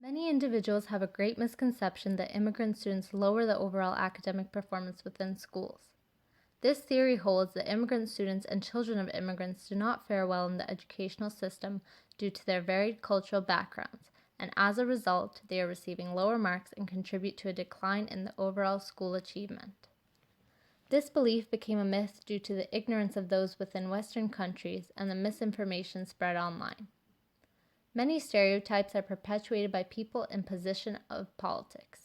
Many individuals have a great misconception that immigrant students lower the overall academic performance within schools. This theory holds that immigrant students and children of immigrants do not fare well in the educational system due to their varied cultural backgrounds, and as a result, they are receiving lower marks and contribute to a decline in the overall school achievement. This belief became a myth due to the ignorance of those within Western countries and the misinformation spread online. Many stereotypes are perpetuated by people in position of politics,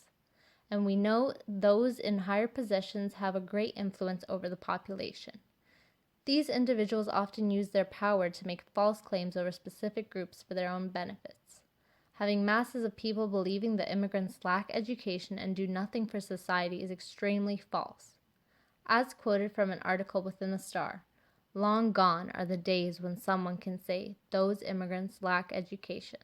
and we know those in higher positions have a great influence over the population. These individuals often use their power to make false claims over specific groups for their own benefits. Having masses of people believing that immigrants lack education and do nothing for society is extremely false. As quoted from an article within the Star, long gone are the days when someone can say, "Those immigrants lack education."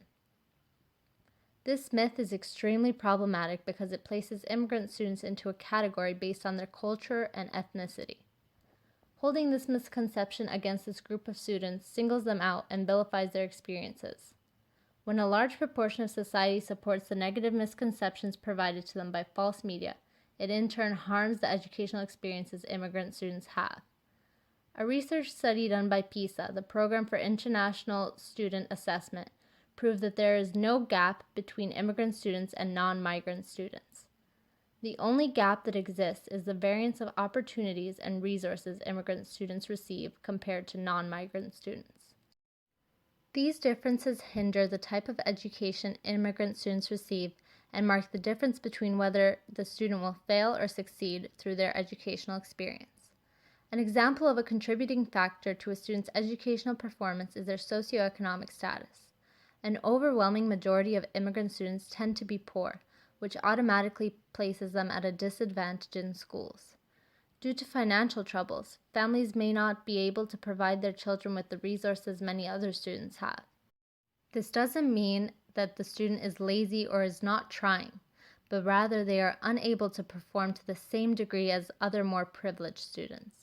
This myth is extremely problematic because it places immigrant students into a category based on their culture and ethnicity. Holding this misconception against this group of students singles them out and vilifies their experiences. When a large proportion of society supports the negative misconceptions provided to them by false media, it in turn harms the educational experiences immigrant students have. A research study done by PISA, the Program for International Student Assessment, proved that there is no gap between immigrant students and non-migrant students. The only gap that exists is the variance of opportunities and resources immigrant students receive compared to non-migrant students. These differences hinder the type of education immigrant students receive and mark the difference between whether the student will fail or succeed through their educational experience. An example of a contributing factor to a student's educational performance is their socioeconomic status. An overwhelming majority of immigrant students tend to be poor, which automatically places them at a disadvantage in schools. Due to financial troubles, families may not be able to provide their children with the resources many other students have. This doesn't mean that the student is lazy or is not trying, but rather they are unable to perform to the same degree as other more privileged students.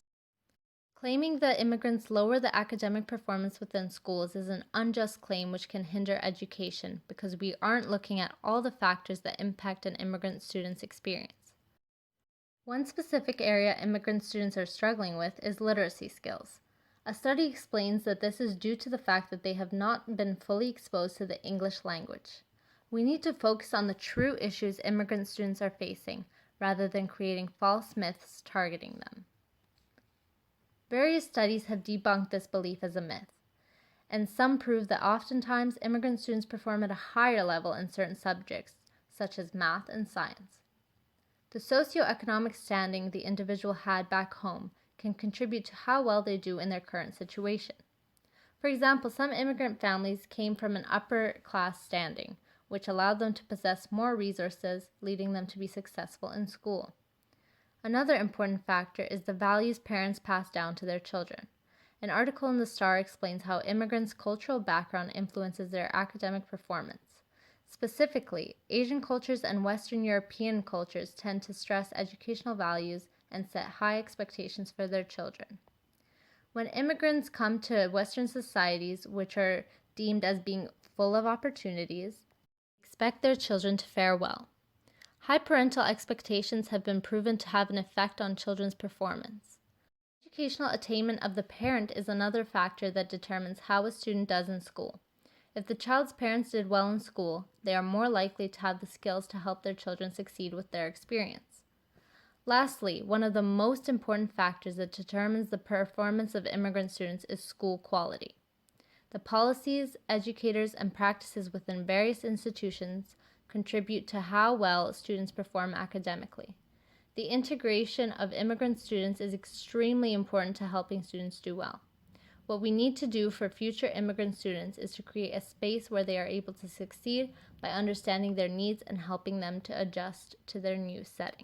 Claiming that immigrants lower the academic performance within schools is an unjust claim which can hinder education because we aren't looking at all the factors that impact an immigrant student's experience. One specific area immigrant students are struggling with is literacy skills. A study explains that this is due to the fact that they have not been fully exposed to the English language. We need to focus on the true issues immigrant students are facing rather than creating false myths targeting them. Various studies have debunked this belief as a myth, and some prove that oftentimes immigrant students perform at a higher level in certain subjects, such as math and science. The socioeconomic standing the individual had back home can contribute to how well they do in their current situation. For example, some immigrant families came from an upper-class standing, which allowed them to possess more resources, leading them to be successful in school. Another important factor is the values parents pass down to their children. An article in the Star explains how immigrants' cultural background influences their academic performance. Specifically, Asian cultures and Western European cultures tend to stress educational values and set high expectations for their children. When immigrants come to Western societies, which are deemed as being full of opportunities, they expect their children to fare well. High parental expectations have been proven to have an effect on children's performance. Educational attainment of the parent is another factor that determines how a student does in school. If the child's parents did well in school, they are more likely to have the skills to help their children succeed with their experience. Lastly, one of the most important factors that determines the performance of immigrant students is school quality. The policies, educators, and practices within various institutions contribute to how well students perform academically. The integration of immigrant students is extremely important to helping students do well. What we need to do for future immigrant students is to create a space where they are able to succeed by understanding their needs and helping them to adjust to their new setting.